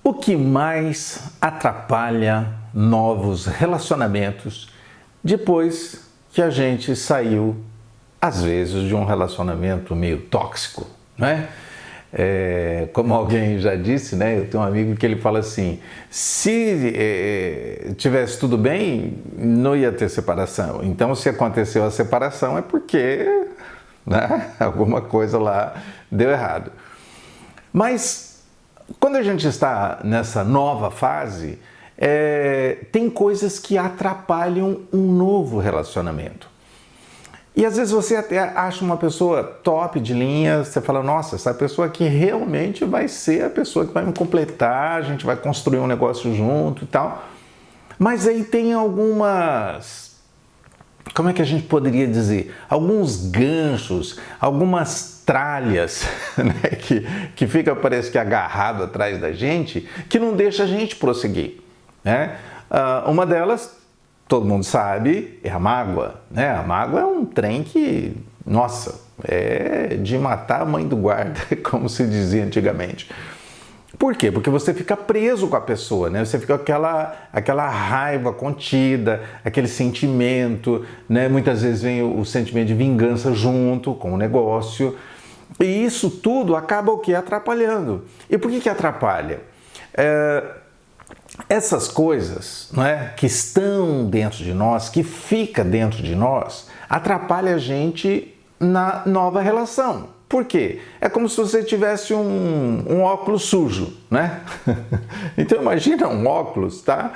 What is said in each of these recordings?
O que mais atrapalha novos relacionamentos depois que a gente saiu, às vezes, de um relacionamento meio tóxico, né? Como alguém já disse, né? Eu tenho um amigo que ele fala assim, se tivesse tudo bem, não ia ter separação. Então, se aconteceu a separação é porque, né, alguma coisa lá deu errado. Mas quando a gente está nessa nova fase, tem coisas que atrapalham um novo relacionamento. E às vezes você até acha uma pessoa top de linha, você fala, nossa, essa pessoa aqui realmente vai ser a pessoa que vai me completar, a gente vai construir um negócio junto e tal. Mas aí tem algumas, como é que a gente poderia dizer? Alguns ganchos, algumas tralhas, né, que fica, parece que agarrado atrás da gente, que não deixa a gente prosseguir, né? Uma delas, todo mundo sabe, é a mágoa, né? A mágoa é um trem que, nossa, é de matar a mãe do guarda, como se dizia antigamente. Por quê? Porque você fica preso com a pessoa, né? Você fica com aquela raiva contida, aquele sentimento, né? Muitas vezes vem o sentimento de vingança junto com o negócio. E isso tudo acaba o quê? Atrapalhando. E por que atrapalha? Essas coisas, não é, que estão dentro de nós, que fica dentro de nós, atrapalha a gente na nova relação. Por quê? É como se você tivesse um óculos sujo, né? Então imagina um óculos, tá?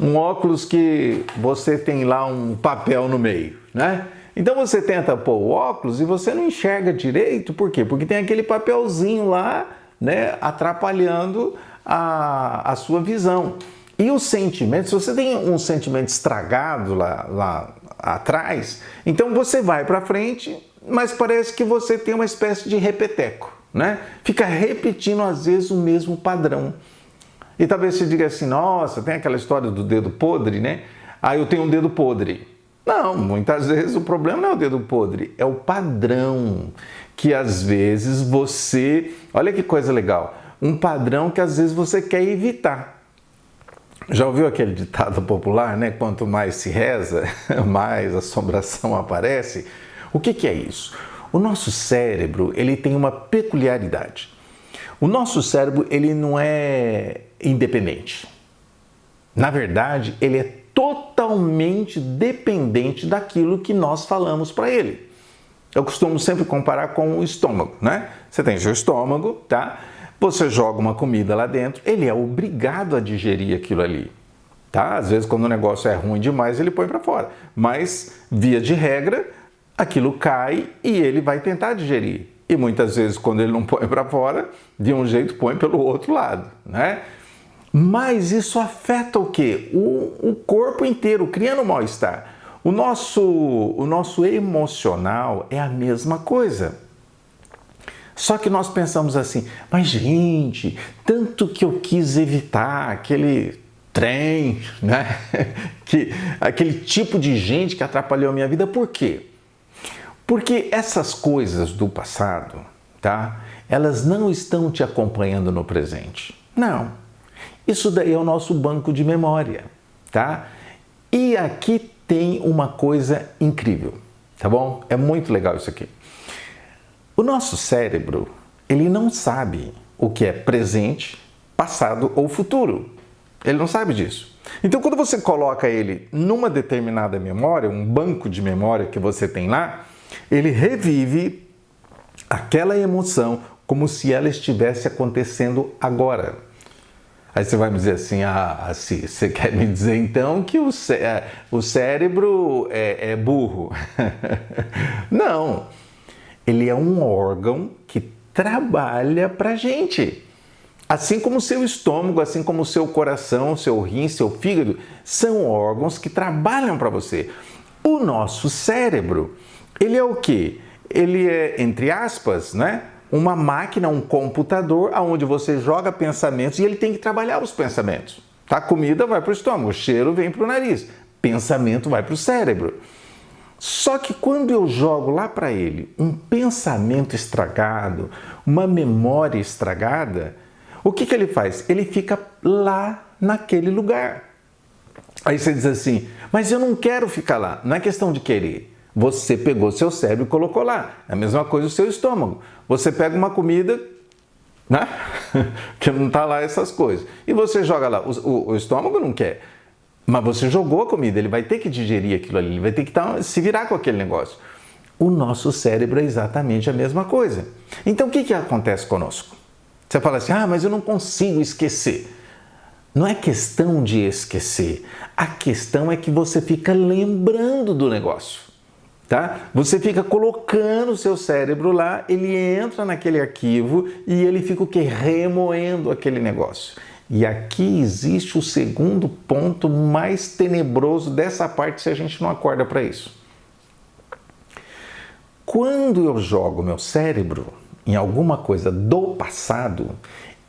Um óculos que você tem lá um papel no meio, né? Então você tenta pôr o óculos e você não enxerga direito, por quê? Porque tem aquele papelzinho lá, né, atrapalhando a sua visão. E os sentimentos, se você tem um sentimento estragado lá atrás, então você vai para frente, mas parece que você tem uma espécie de repeteco, né? Fica repetindo às vezes o mesmo padrão. E talvez você diga assim, nossa, tem aquela história do dedo podre, né? Ah, eu tenho um dedo podre. Não, muitas vezes o problema não é o dedo podre, é o padrão que às vezes você... Olha que coisa legal, um padrão que às vezes você quer evitar. Já ouviu aquele ditado popular, né? Quanto mais se reza, mais assombração aparece. O que é isso? O nosso cérebro, ele tem uma peculiaridade. O nosso cérebro, ele não é independente. Na verdade, ele é totalmente dependente daquilo que nós falamos para ele. Eu costumo sempre comparar com o estômago, né? Você tem seu estômago, tá? Você joga uma comida lá dentro, ele é obrigado a digerir aquilo ali, tá? Às vezes, quando o negócio é ruim demais, ele põe para fora. Mas, via de regra, aquilo cai e ele vai tentar digerir. E muitas vezes, quando ele não põe para fora, de um jeito põe pelo outro lado, né? Mas isso afeta o quê? O corpo inteiro, criando mal-estar. O nosso emocional é a mesma coisa. Só que nós pensamos assim, mas gente, tanto que eu quis evitar aquele trem, né? Aquele tipo de gente que atrapalhou a minha vida, por quê? Porque essas coisas do passado, tá? Elas não estão te acompanhando no presente. Não. Isso daí é o nosso banco de memória, tá? E aqui tem uma coisa incrível, tá bom? É muito legal isso aqui. O nosso cérebro, ele não sabe o que é presente, passado ou futuro. Ele não sabe disso. Então, quando você coloca ele numa determinada memória, um banco de memória que você tem lá, ele revive aquela emoção como se ela estivesse acontecendo agora. Aí você vai me dizer assim, se você quer me dizer então que o cérebro é burro? Não. Ele é um órgão que trabalha pra gente. Assim como o seu estômago, assim como o seu coração, o seu rim, seu fígado, são órgãos que trabalham para você. O nosso cérebro, ele é o quê? Ele é, entre aspas, né, uma máquina, um computador, onde você joga pensamentos e ele tem que trabalhar os pensamentos. Tá? Comida vai para o estômago, o cheiro vem para o nariz, pensamento vai para o cérebro. Só que quando eu jogo lá para ele um pensamento estragado, uma memória estragada, O que ele faz? Ele fica lá naquele lugar. Aí você diz assim, mas eu não quero ficar lá. Não é questão de querer. Você pegou seu cérebro e colocou lá. É a mesma coisa o seu estômago. Você pega uma comida, né? que não está lá essas coisas. E você joga lá. O estômago não quer. Mas você jogou a comida, ele vai ter que digerir aquilo ali, ele vai ter que se virar com aquele negócio. O nosso cérebro é exatamente a mesma coisa. Então o que acontece conosco? Você fala assim, mas eu não consigo esquecer. Não é questão de esquecer. A questão é que você fica lembrando do negócio. Tá? Você fica colocando o seu cérebro lá, ele entra naquele arquivo e ele fica o quê? Remoendo aquele negócio. E aqui existe o segundo ponto mais tenebroso dessa parte se a gente não acorda para isso. Quando eu jogo meu cérebro em alguma coisa do passado,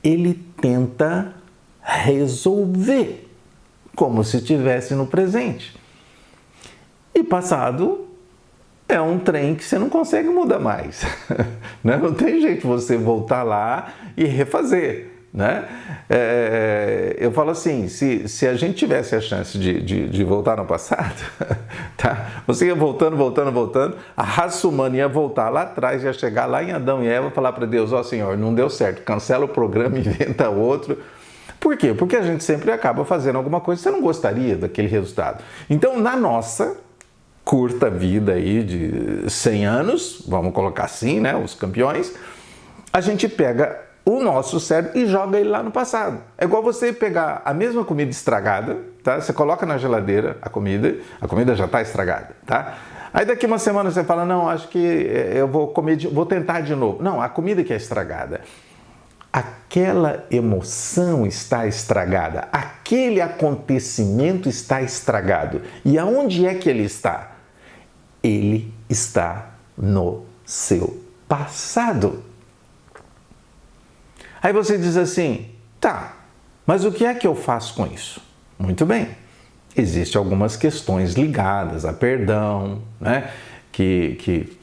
ele tenta resolver, como se estivesse no presente. E passado é um trem que você não consegue mudar mais. Não tem jeito você voltar lá e refazer. Né? Eu falo assim, se a gente tivesse a chance de voltar no passado, tá? Você ia voltando, a raça humana ia voltar lá atrás, ia chegar lá em Adão e Eva e falar para Deus, Senhor, não deu certo, cancela o programa, inventa outro. Por quê? Porque a gente sempre acaba fazendo alguma coisa que você não gostaria daquele resultado. Então, na nossa curta vida aí de 100 anos, vamos colocar assim, né, os campeões, a gente pega o nosso cérebro e joga ele lá no passado. É igual você pegar a mesma comida estragada, tá? Você coloca na geladeira a comida já está estragada, tá? Aí daqui uma semana você fala, não, acho que eu vou tentar de novo. Não, a comida que é estragada. Aquela emoção está estragada, aquele acontecimento está estragado. E aonde é que ele está? Ele está no seu passado. Aí você diz assim, tá, mas o que é que eu faço com isso? Muito bem, existem algumas questões ligadas a perdão, né? Que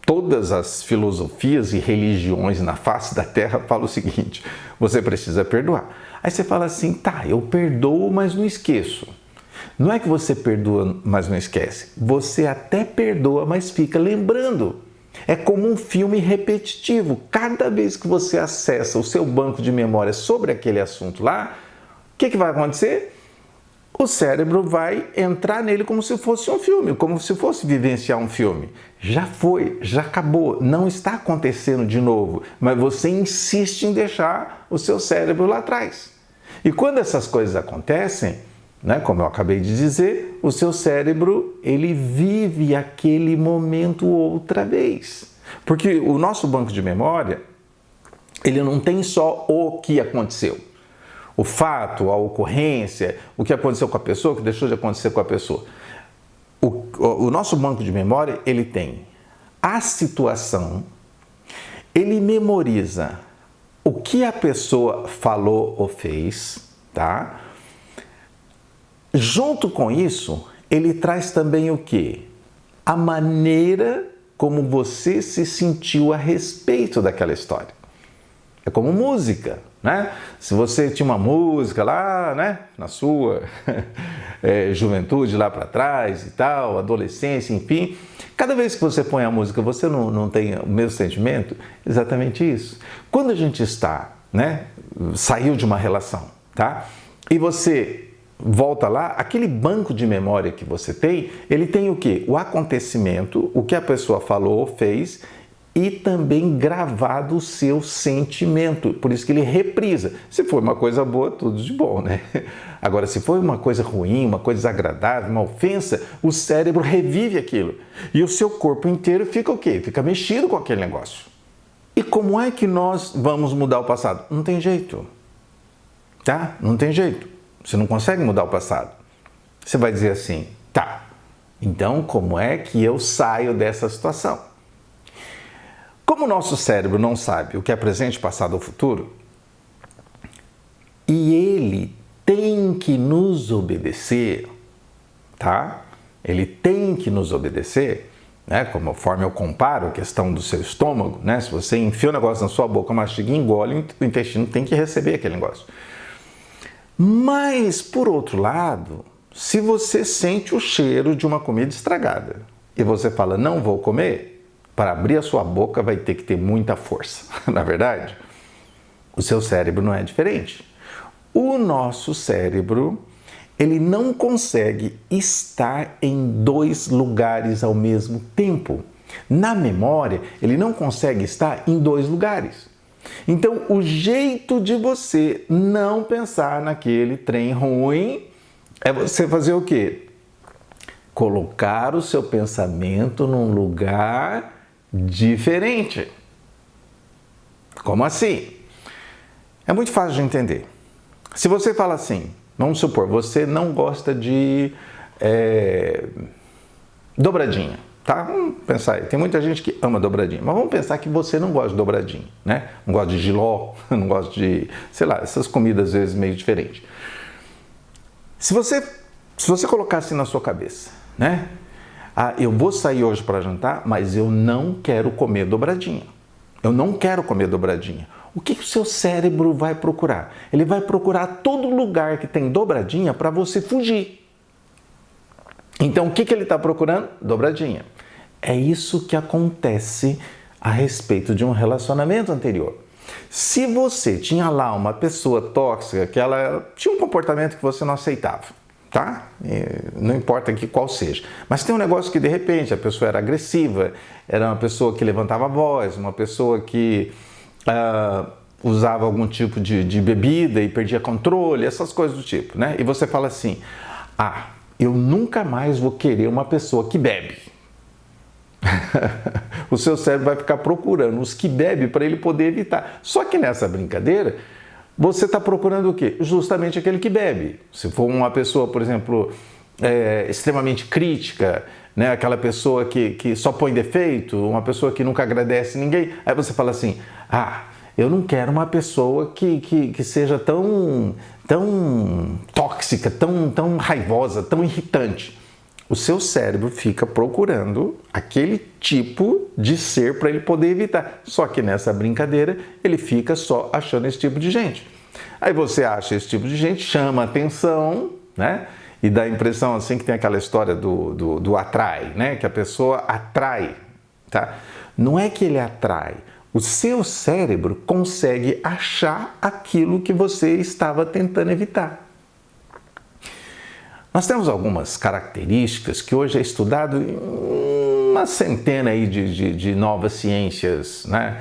todas as filosofias e religiões na face da Terra falam o seguinte, você precisa perdoar. Aí você fala assim, tá, eu perdoo, mas não esqueço. Não é que você perdoa, mas não esquece. Você até perdoa, mas fica lembrando. É como um filme repetitivo. Cada vez que você acessa o seu banco de memória sobre aquele assunto lá, o que vai acontecer? O cérebro vai entrar nele como se fosse um filme, como se fosse vivenciar um filme. Já foi, já acabou, não está acontecendo de novo, mas você insiste em deixar o seu cérebro lá atrás. E quando essas coisas acontecem, né, como eu acabei de dizer, o seu cérebro ele vive aquele momento outra vez. Porque o nosso banco de memória, ele não tem só o que aconteceu. O fato, a ocorrência, o que aconteceu com a pessoa, o que deixou de acontecer com a pessoa. O nosso banco de memória, ele tem a situação, ele memoriza o que a pessoa falou ou fez, tá? Junto com isso, ele traz também o quê? A maneira como você se sentiu a respeito daquela história. É como música, né? Se você tinha uma música lá, né, na sua juventude lá para trás e tal, adolescência, enfim, cada vez que você põe a música, você não tem o mesmo sentimento? Exatamente isso. Quando a gente está, né, saiu de uma relação, tá? E você volta lá, aquele banco de memória que você tem, ele tem o quê? O acontecimento, o que a pessoa falou, fez, e também gravado o seu sentimento. Por isso que ele reprisa. Se for uma coisa boa, tudo de bom, né? Agora, se for uma coisa ruim, uma coisa desagradável, uma ofensa, o cérebro revive aquilo. E o seu corpo inteiro fica o quê? Fica mexido com aquele negócio. E como é que nós vamos mudar o passado? Não tem jeito. Tá? Não tem jeito. Você não consegue mudar o passado. Você vai dizer assim, tá, então como é que eu saio dessa situação? Como o nosso cérebro não sabe o que é presente, passado ou futuro, e ele tem que nos obedecer, tá? Ele tem que nos obedecer, né? Conforme eu comparo a questão do seu estômago, né? Se você enfia o negócio na sua boca, mastiga e engole, o intestino tem que receber aquele negócio. Mas, por outro lado, se você sente o cheiro de uma comida estragada e você fala, não vou comer, para abrir a sua boca vai ter que ter muita força. Na verdade, o seu cérebro não é diferente. O nosso cérebro, ele não consegue estar em dois lugares ao mesmo tempo. Na memória, ele não consegue estar em dois lugares. Então, o jeito de você não pensar naquele trem ruim é você fazer o quê? Colocar o seu pensamento num lugar diferente. Como assim? É muito fácil de entender. Se você fala assim, vamos supor, você não gosta de dobradinha, tá? Vamos pensar aí. Tem muita gente que ama dobradinha, mas vamos pensar que você não gosta de dobradinha, né? Não gosta de jiló, não gosta de, sei lá, essas comidas às vezes meio diferentes. Se você colocar assim na sua cabeça, né? Ah, eu vou sair hoje para jantar, mas eu não quero comer dobradinha. Eu não quero comer dobradinha. O que o seu cérebro vai procurar? Ele vai procurar todo lugar que tem dobradinha para você fugir. Então, o que ele está procurando? Dobradinha. É isso que acontece a respeito de um relacionamento anterior. Se você tinha lá uma pessoa tóxica, que ela tinha um comportamento que você não aceitava, tá? Não importa aqui qual seja. Mas tem um negócio que, de repente, a pessoa era agressiva, era uma pessoa que levantava a voz, uma pessoa que usava algum tipo de bebida e perdia controle, essas coisas do tipo, né? E você fala assim, eu nunca mais vou querer uma pessoa que bebe. O seu cérebro vai ficar procurando os que bebem para ele poder evitar. Só que nessa brincadeira, você está procurando o quê? Justamente aquele que bebe. Se for uma pessoa, por exemplo, extremamente crítica, né? Aquela pessoa que só põe defeito, uma pessoa que nunca agradece ninguém, aí você fala assim, eu não quero uma pessoa que seja tão tóxica, tão raivosa, tão irritante. O seu cérebro fica procurando aquele tipo de ser para ele poder evitar. Só que nessa brincadeira, ele fica só achando esse tipo de gente. Aí você acha esse tipo de gente, chama atenção, né? E dá a impressão assim que tem aquela história do atrai, né? Que a pessoa atrai, tá? Não é que ele atrai. O seu cérebro consegue achar aquilo que você estava tentando evitar. Nós temos algumas características que hoje é estudado em uma centena aí de novas ciências, né?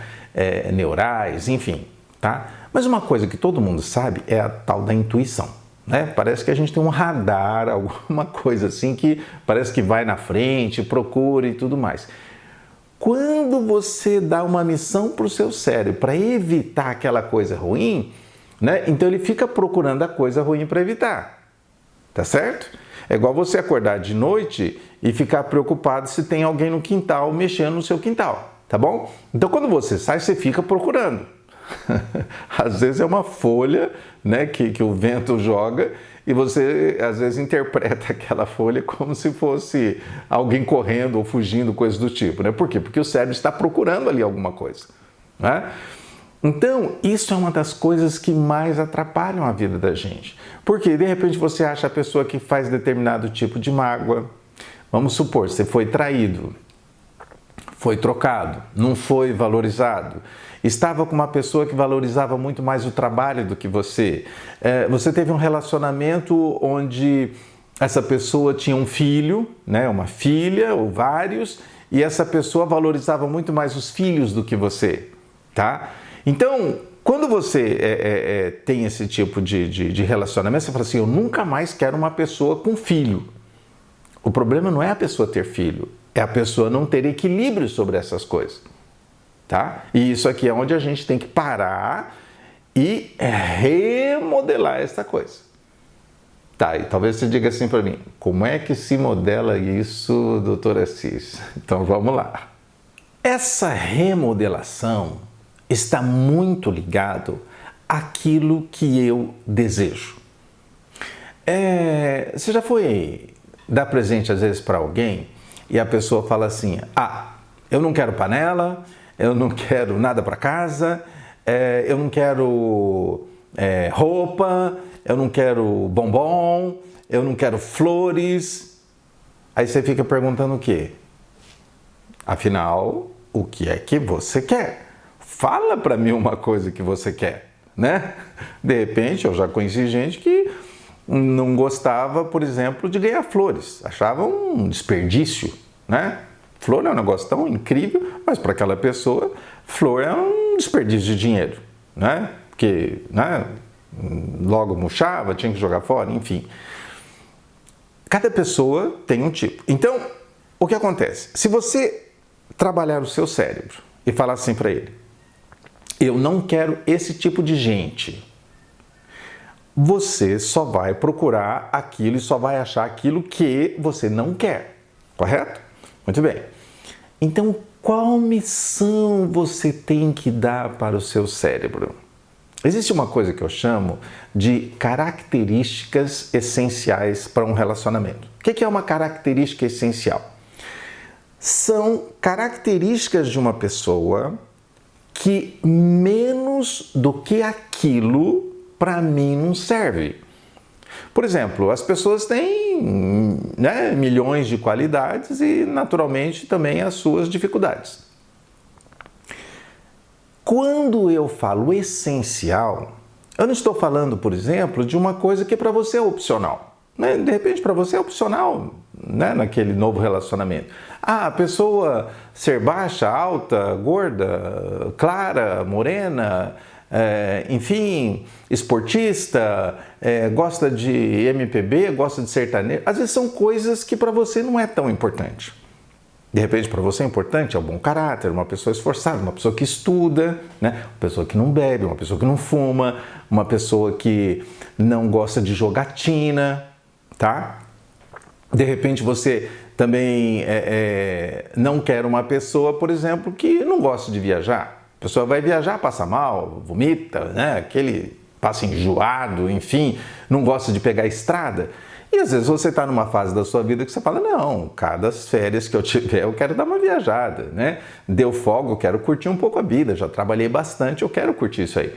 Neurais, enfim, tá? Mas uma coisa que todo mundo sabe é a tal da intuição, né? Parece que a gente tem um radar, alguma coisa assim que parece que vai na frente, procura e tudo mais. Quando você dá uma missão para o seu cérebro para evitar aquela coisa ruim, né? Então ele fica procurando a coisa ruim para evitar. Tá certo? É igual você acordar de noite e ficar preocupado se tem alguém no quintal mexendo no seu quintal, tá bom? Então quando você sai, você fica procurando. Às vezes é uma folha, né, que o vento joga e você às vezes interpreta aquela folha como se fosse alguém correndo ou fugindo, coisas do tipo, né? Por quê? Porque o cérebro está procurando ali alguma coisa, né? Então, isso é uma das coisas que mais atrapalham a vida da gente. Porque, de repente, você acha a pessoa que faz determinado tipo de mágoa. Vamos supor, você foi traído, foi trocado, não foi valorizado. Estava com uma pessoa que valorizava muito mais o trabalho do que você. Você teve um relacionamento onde essa pessoa tinha um filho, né, uma filha ou vários, e essa pessoa valorizava muito mais os filhos do que você, tá? Então, quando você tem esse tipo de relacionamento, você fala assim, eu nunca mais quero uma pessoa com filho. O problema não é a pessoa ter filho, é a pessoa não ter equilíbrio sobre essas coisas, tá? E isso aqui é onde a gente tem que parar e remodelar essa coisa. Tá, e talvez você diga assim para mim, como é que se modela isso, doutor Assis? Então vamos lá. Essa remodelação está muito ligado àquilo que eu desejo. Você já foi dar presente às vezes para alguém e a pessoa fala assim: ah, eu não quero panela, eu não quero nada para casa, eu não quero roupa, eu não quero bombom, eu não quero flores. Aí você fica perguntando o quê? Afinal, o que é que você quer? Fala para mim uma coisa que você quer, né? De repente, eu já conheci gente que não gostava, por exemplo, de ganhar flores. Achava um desperdício, né? Flor é um negócio tão incrível, mas para aquela pessoa, flor é um desperdício de dinheiro, né? Porque, né, logo murchava, tinha que jogar fora, enfim. Cada pessoa tem um tipo. Então, o que acontece? Se você trabalhar o seu cérebro e falar assim para ele: eu não quero esse tipo de gente, você só vai procurar aquilo e só vai achar aquilo que você não quer, correto? Muito bem. Então, qual missão você tem que dar para o seu cérebro? Existe uma coisa que eu chamo de características essenciais para um relacionamento. O que é uma característica essencial? São características de uma pessoa que menos do que aquilo para mim não serve. Por exemplo, as pessoas têm, né, milhões de qualidades e naturalmente também as suas dificuldades. Quando eu falo essencial, eu não estou falando, por exemplo, de uma coisa que para você é opcional. Né? De repente, para você é opcional, né, naquele novo relacionamento. Ah, a pessoa ser baixa, alta, gorda, clara, morena, enfim, esportista, gosta de MPB, gosta de sertanejo. Às vezes são coisas que para você não é tão importante. De repente, para você é importante é o bom caráter, uma pessoa esforçada, uma pessoa que estuda, né? Uma pessoa que não bebe, uma pessoa que não fuma, uma pessoa que não gosta de jogatina, tá? De repente, você também não quer uma pessoa, por exemplo, que não gosta de viajar. A pessoa vai viajar, passa mal, vomita, né? Aquele passa enjoado, enfim, não gosta de pegar a estrada. E às vezes você está numa fase da sua vida que você fala: não, cada férias que eu tiver eu quero dar uma viajada, né? Deu folga, eu quero curtir um pouco a vida, já trabalhei bastante, eu quero curtir isso aí.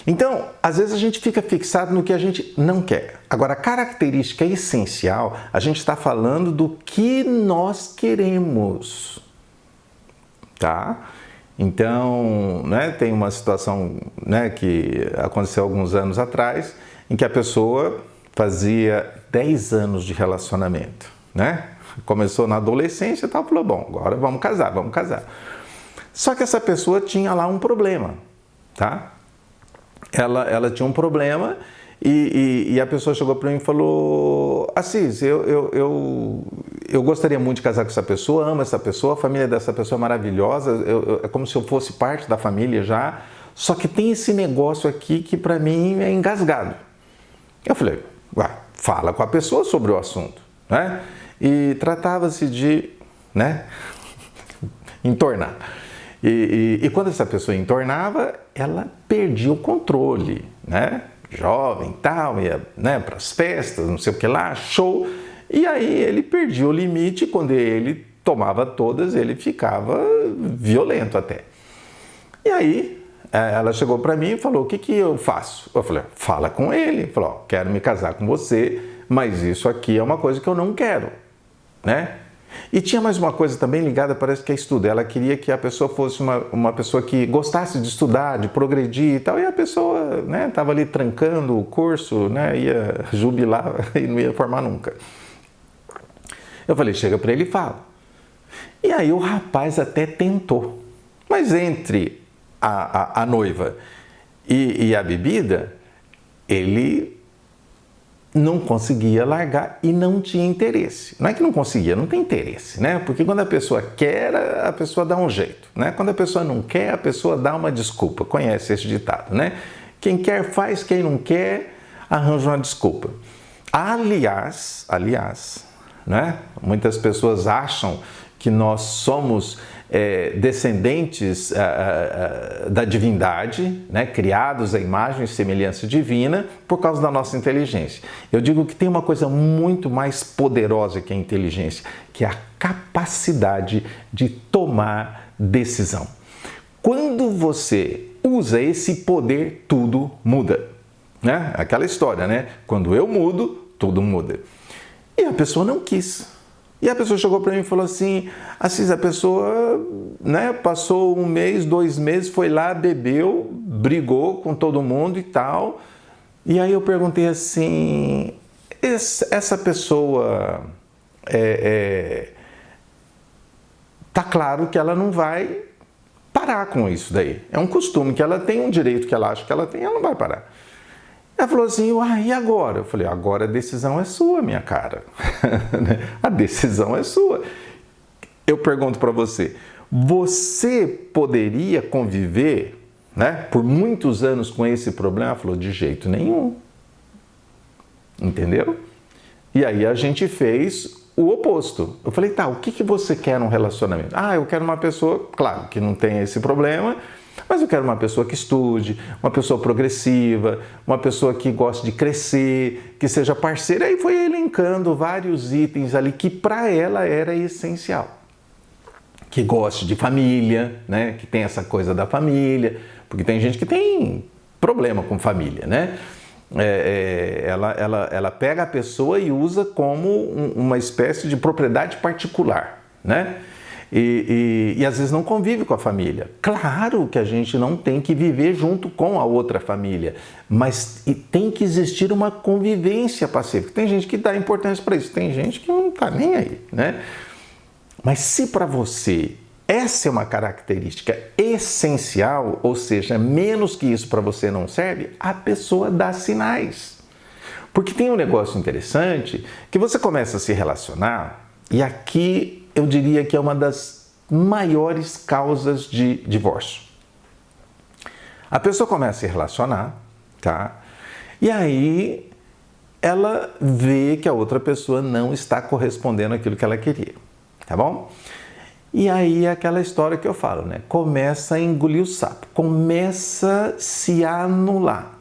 Então, às vezes a gente fica fixado no que a gente não quer. Agora, a característica essencial, a gente está falando do que nós queremos, tá? Então, né, tem uma situação, né, que aconteceu alguns anos atrás, em que a pessoa fazia 10 anos de relacionamento, né? Começou na adolescência e tal, falou: bom, agora vamos casar, vamos casar. Só que essa pessoa tinha lá um problema, tá? Ela tinha um problema e a pessoa chegou para mim e falou: Assis, eu gostaria muito de casar com essa pessoa, amo essa pessoa, a família dessa pessoa é maravilhosa, é como se eu fosse parte da família já, só que tem esse negócio aqui que para mim é engasgado. Eu falei: ué, fala com a pessoa sobre o assunto, né? E tratava-se de, né, entornar. E quando essa pessoa entornava, ela perdia o controle, né? Jovem, tal, ia, né, para as festas, não sei o que lá, show. E aí ele perdia o limite, quando ele tomava todas, ele ficava violento até. E aí ela chegou para mim e falou: o que eu faço? Eu falei: fala com ele. Ele falou: quero me casar com você, mas isso aqui é uma coisa que eu não quero, né? E tinha mais uma coisa também ligada, parece que é estudo. Ela queria que a pessoa fosse uma pessoa que gostasse de estudar, de progredir e tal. E a pessoa, né, estava ali trancando o curso, né, ia jubilar e não ia formar nunca. Eu falei: chega para ele e fala. E aí o rapaz até tentou. Mas entre a noiva e a bebida, ele não conseguia largar e não tinha interesse. Não é que não conseguia, não tem interesse, né? Porque quando a pessoa quer, a pessoa dá um jeito, né? Quando a pessoa não quer, a pessoa dá uma desculpa. Conhece esse ditado, né? Quem quer faz, quem não quer arranja uma desculpa. Aliás, né? Muitas pessoas acham que nós somos descendentes da divindade, né, criados à imagem e semelhança divina por causa da nossa inteligência. Eu digo que tem uma coisa muito mais poderosa que a inteligência, que é a capacidade de tomar decisão. Quando você usa esse poder, tudo muda, né? Aquela história, né? Quando eu mudo, tudo muda. E a pessoa não quis. E a pessoa chegou para mim e falou assim, Assis, a pessoa, né, passou 1 mês, 2 meses, foi lá, bebeu, brigou com todo mundo e tal. E aí eu perguntei assim, essa pessoa, tá claro que ela não vai parar com isso daí. É um costume que ela tem, um direito que ela acha que ela tem, ela não vai parar. Ela falou assim, e agora? Eu falei, agora a decisão é sua, minha cara. A decisão é sua. Eu pergunto para você, você poderia conviver, né, por muitos anos com esse problema? Ela falou, de jeito nenhum. Entendeu? E aí a gente fez o oposto. Eu falei, tá, o que você quer num relacionamento? Eu quero uma pessoa, claro, que não tem esse problema, mas eu quero uma pessoa que estude, uma pessoa progressiva, uma pessoa que goste de crescer, que seja parceira. Aí foi elencando vários itens ali que para ela era essencial. Que goste de família, né? Que tem essa coisa da família, porque tem gente que tem problema com família, né? Ela pega a pessoa e usa como uma espécie de propriedade particular, né? E às vezes não convive com a família. Claro que a gente não tem que viver junto com a outra família, mas tem que existir uma convivência pacífica. Tem gente que dá importância para isso, tem gente que não está nem aí, né? Mas se para você essa é uma característica essencial, ou seja, menos que isso para você não serve, a pessoa dá sinais. Porque tem um negócio interessante que você começa a se relacionar, e aqui eu diria que é uma das maiores causas de divórcio. A pessoa começa a se relacionar, tá? E aí ela vê que a outra pessoa não está correspondendo àquilo que ela queria, tá bom? E aí é aquela história que eu falo, né? Começa a engolir o sapo, começa a se anular.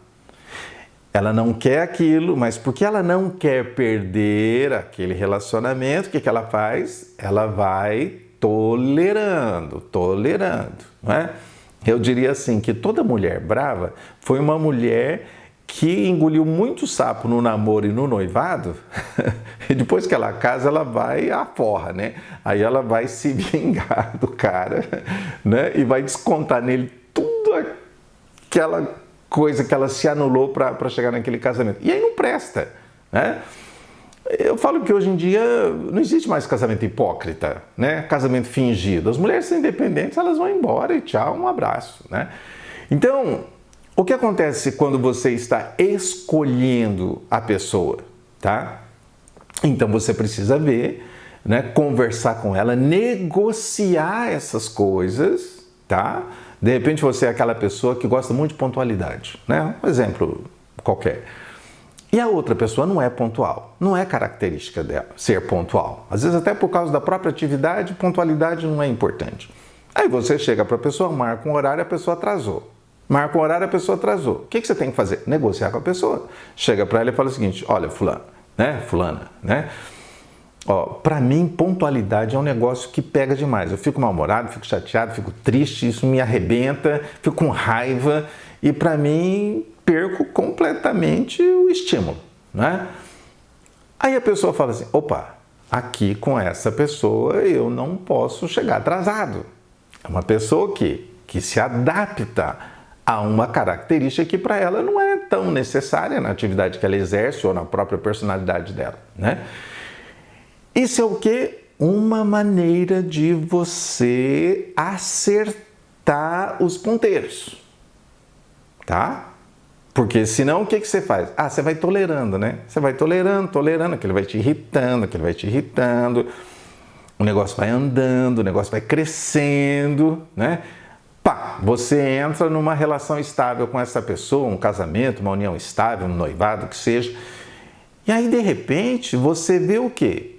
Ela não quer aquilo, mas porque ela não quer perder aquele relacionamento, o que ela faz? Ela vai tolerando, não é? Eu diria assim, que toda mulher brava foi uma mulher que engoliu muito sapo no namoro e no noivado, e depois que ela casa, ela vai à porra, né? Aí ela vai se vingar do cara, né? E vai descontar nele tudo aquela coisa que ela se anulou para chegar naquele casamento. E aí não presta, né? Eu falo que hoje em dia não existe mais casamento hipócrita, né? Casamento fingido. As mulheres são independentes, elas vão embora e tchau, um abraço, né? Então, o que acontece quando você está escolhendo a pessoa, tá? Então você precisa ver, né? Conversar com ela, negociar essas coisas, tá? De repente você é aquela pessoa que gosta muito de pontualidade, né? Um exemplo qualquer. E a outra pessoa não é pontual, não é característica dela ser pontual. Às vezes até por causa da própria atividade, pontualidade não é importante. Aí você chega para a pessoa, marca um horário, a pessoa atrasou. Marca um horário, a pessoa atrasou. O que você tem que fazer? Negociar com a pessoa. Chega para ela e fala o seguinte, olha, fulano, né? Fulana, né? Ó, para mim, pontualidade é um negócio que pega demais. Eu fico mal-humorado, fico chateado, fico triste, isso me arrebenta, fico com raiva e para mim perco completamente o estímulo, né? Aí a pessoa fala assim, opa, aqui com essa pessoa eu não posso chegar atrasado. É uma pessoa que se adapta a uma característica que para ela não é tão necessária na atividade que ela exerce ou na própria personalidade dela, né? Isso é o quê? Uma maneira de você acertar os ponteiros, tá? Porque senão o que você faz? Você vai tolerando, né? Você vai tolerando, aquele vai te irritando, o negócio vai andando, o negócio vai crescendo, né? Você entra numa relação estável com essa pessoa, um casamento, uma união estável, um noivado, que seja. E aí, de repente, você vê o quê?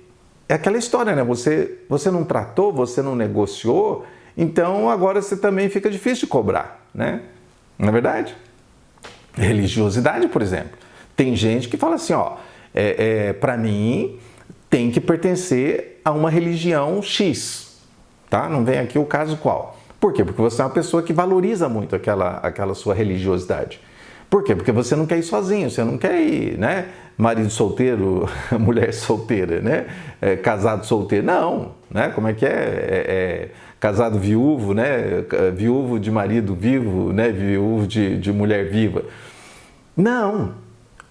É aquela história, né? Você não tratou, você não negociou, então agora você também fica difícil de cobrar, né? Não é verdade? Religiosidade, por exemplo. Tem gente que fala assim, ó, para mim tem que pertencer a uma religião X, tá? Não vem aqui o caso qual. Por quê? Porque você é uma pessoa que valoriza muito aquela sua religiosidade. Por quê? Porque você não quer ir sozinho, você não quer ir, né? Marido solteiro, mulher solteira, né? Casado solteiro. Não, né? Como é que é? Casado viúvo, né? Viúvo de marido vivo, né? Viúvo de mulher viva. Não.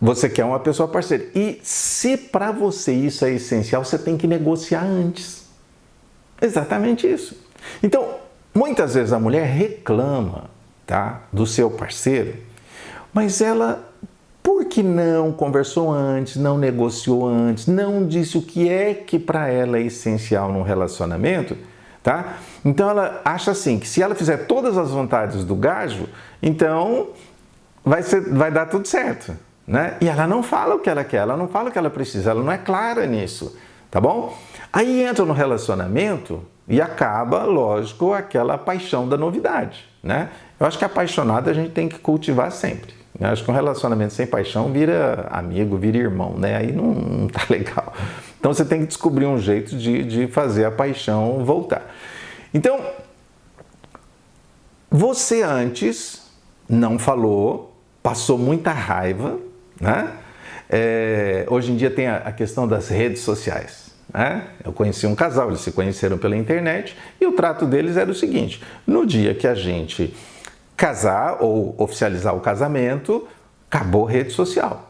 Você quer uma pessoa parceira. E se para você isso é essencial, você tem que negociar antes. Exatamente isso. Então, muitas vezes a mulher reclama, tá, do seu parceiro, mas ela, por que não conversou antes, não negociou antes, não disse o que é que para ela é essencial num relacionamento, tá? Então ela acha assim, que se ela fizer todas as vontades do gajo, então vai dar tudo certo, né? E ela não fala o que ela quer, ela não fala o que ela precisa, ela não é clara nisso, tá bom? Aí entra no relacionamento e acaba, lógico, aquela paixão da novidade, né? Eu acho que apaixonado a gente tem que cultivar sempre. Eu acho que um relacionamento sem paixão vira amigo, vira irmão, né? Aí não tá legal. Então você tem que descobrir um jeito de fazer a paixão voltar. Então, você antes não falou, passou muita raiva, né? Hoje em dia tem a questão das redes sociais, né? Eu conheci um casal, eles se conheceram pela internet e o trato deles era o seguinte: no dia que a gente casar ou oficializar o casamento, acabou a rede social.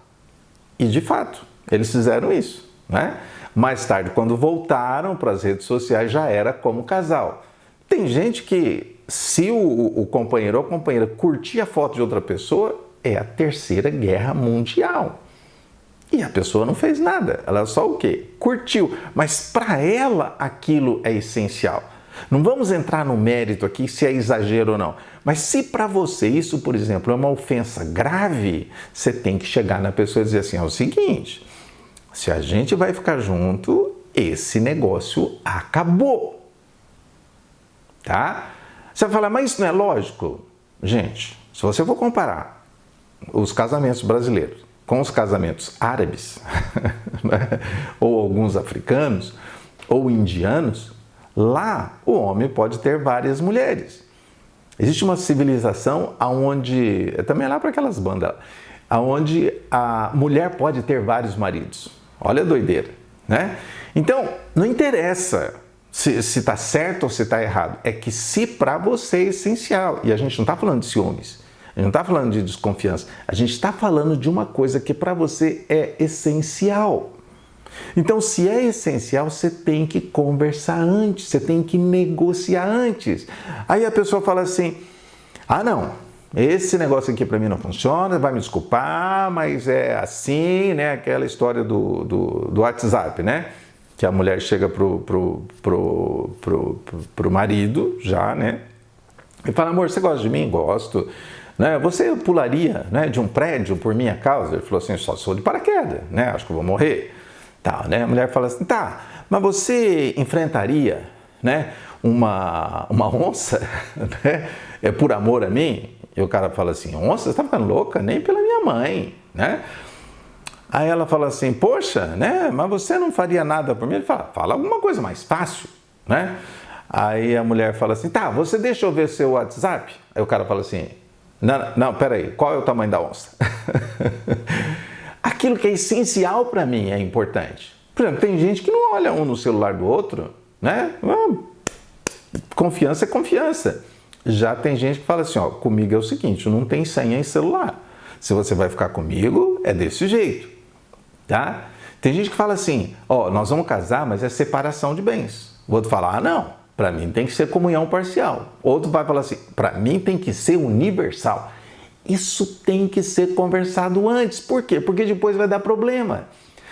E de fato, eles fizeram isso, né? Mais tarde, quando voltaram para as redes sociais, já era como casal. Tem gente que, se o companheiro ou a companheira curtir a foto de outra pessoa, é a Terceira Guerra Mundial. E a pessoa não fez nada, ela só o quê? Curtiu. Mas para ela aquilo é essencial. Não vamos entrar no mérito aqui se é exagero ou não. Mas se para você isso, por exemplo, é uma ofensa grave, você tem que chegar na pessoa e dizer assim, é o seguinte, se a gente vai ficar junto, esse negócio acabou. Tá? Você vai falar, mas isso não é lógico? Gente, se você for comparar os casamentos brasileiros com os casamentos árabes, ou alguns africanos, ou indianos, lá o homem pode ter várias mulheres. Existe uma civilização onde, também é lá para aquelas bandas, onde a mulher pode ter vários maridos. Olha a doideira, né? Então, não interessa se está certo ou se está errado. É que se para você é essencial, e a gente não está falando de ciúmes, a gente não está falando de desconfiança, a gente está falando de uma coisa que para você é essencial. Então, se é essencial, você tem que conversar antes, você tem que negociar antes. Aí a pessoa fala assim, ah não, esse negócio aqui para mim não funciona, vai me desculpar, mas é assim, né? Aquela história do WhatsApp, né? Que a mulher chega pro marido já, né? E fala, amor, você gosta de mim? Gosto. Né? Você pularia, né, de um prédio por minha causa? Ele falou assim, só sou de paraquedas, né? Acho que eu vou morrer. Tá, né? A mulher fala assim, tá, mas você enfrentaria, né, uma onça, né, por amor a mim? E o cara fala assim, onça? Você tá ficando louca? Nem pela minha mãe, né? Aí ela fala assim, poxa, né, mas você não faria nada por mim? Ele fala alguma coisa mais fácil, né? Aí a mulher fala assim, tá, você deixa eu ver seu WhatsApp? Aí o cara fala assim, não, peraí, qual é o tamanho da onça? Aquilo que é essencial para mim é importante. Por exemplo, tem gente que não olha um no celular do outro, né? Confiança é confiança. Já tem gente que fala assim, ó, comigo é o seguinte, não tem senha em celular. Se você vai ficar comigo, é desse jeito, tá? Tem gente que fala assim, ó, nós vamos casar, mas é separação de bens. O outro fala, ah, não, para mim tem que ser comunhão parcial. Outro vai falar assim, para mim tem que ser universal. Isso tem que ser conversado antes. Por quê? Porque depois vai dar problema.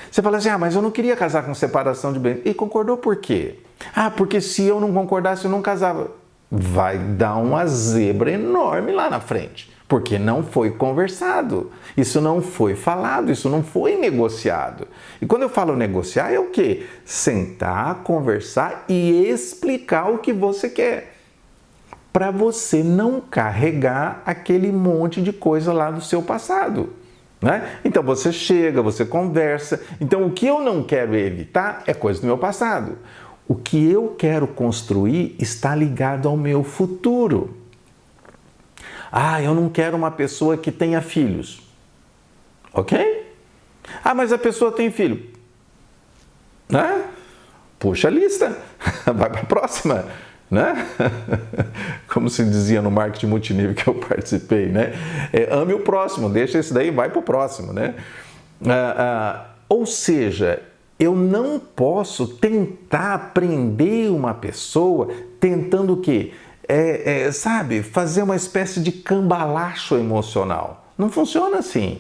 Você fala assim, ah, mas eu não queria casar com separação de bens. E concordou por quê? Ah, porque se eu não concordasse, eu não casava. Vai dar uma zebra enorme lá na frente. Porque não foi conversado. Isso não foi falado, isso não foi negociado. E quando eu falo negociar, é o quê? Sentar, conversar e explicar o que você quer. para você não carregar aquele monte de coisa lá do seu passado, né? Então você chega, você conversa. Então o que eu não quero evitar é coisa do meu passado. O que eu quero construir está ligado ao meu futuro. Ah, eu não quero uma pessoa que tenha filhos. Ok? Ah, mas a pessoa tem filho. Né? Puxa a lista. Vai para a próxima. Né? Como se dizia no marketing multinível que eu participei, né? Ame o próximo, deixa esse daí, vai para o próximo, né? Ou seja, eu não posso tentar prender uma pessoa tentando o quê? Sabe, fazer uma espécie de cambalacho emocional. Não funciona assim.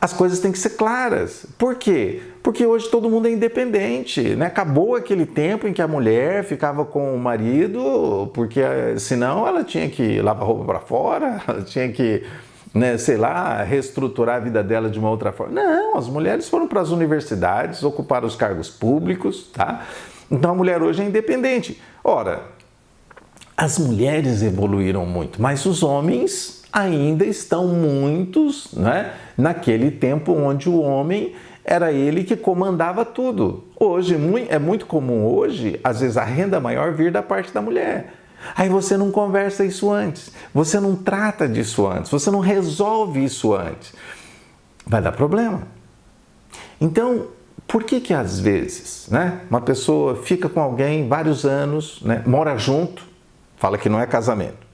As coisas têm que ser claras. Por quê? Porque hoje todo mundo é independente, né? Acabou aquele tempo em que a mulher ficava com o marido, porque senão ela tinha que lavar roupa para fora, ela tinha que, né, sei lá, reestruturar a vida dela de uma outra forma. Não, as mulheres foram para as universidades, ocuparam os cargos públicos, tá? Então a mulher hoje é independente. Ora, as mulheres evoluíram muito, mas os homens ainda estão muitos, né, naquele tempo onde o homem era ele que comandava tudo. Hoje, é muito comum hoje, às vezes, a renda maior vir da parte da mulher. Aí você não conversa isso antes, você não trata disso antes, você não resolve isso antes. Vai dar problema. Então, por que às vezes, né, uma pessoa fica com alguém vários anos, né, mora junto, fala que não é casamento.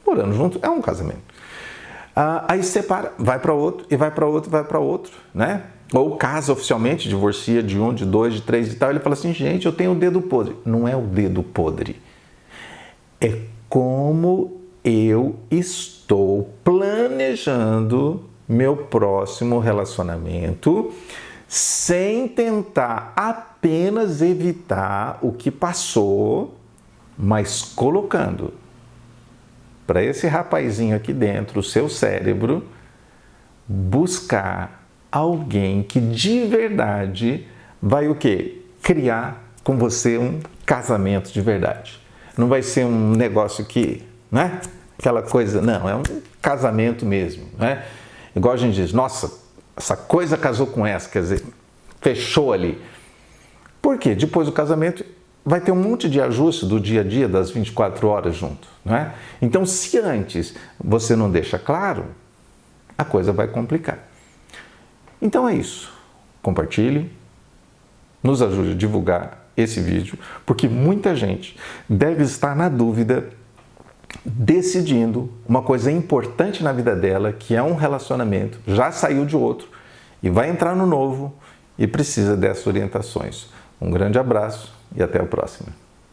Morando junto é um casamento. Aí separa, vai para outro, e vai para outro, vai para outro, né? Ou casa oficialmente, divorcia de um, de dois, de três e tal. Ele fala assim, gente, eu tenho o dedo podre. Não é o dedo podre. É como eu estou planejando meu próximo relacionamento sem tentar apenas evitar o que passou, mas colocando para esse rapazinho aqui dentro, o seu cérebro, buscar alguém que de verdade vai o quê? Criar com você um casamento de verdade. Não vai ser um negócio que, né? Aquela coisa, não, é um casamento mesmo, né? Igual a gente diz, nossa, essa coisa casou com essa, quer dizer, fechou ali. Por quê? Depois do casamento vai ter um monte de ajuste do dia a dia, das 24 horas junto, não é? Então, se antes você não deixa claro, a coisa vai complicar. Então é isso. Compartilhe, nos ajude a divulgar esse vídeo, porque muita gente deve estar na dúvida, decidindo uma coisa importante na vida dela, que é um relacionamento, já saiu de outro e vai entrar no novo e precisa dessas orientações. Um grande abraço e até a próxima.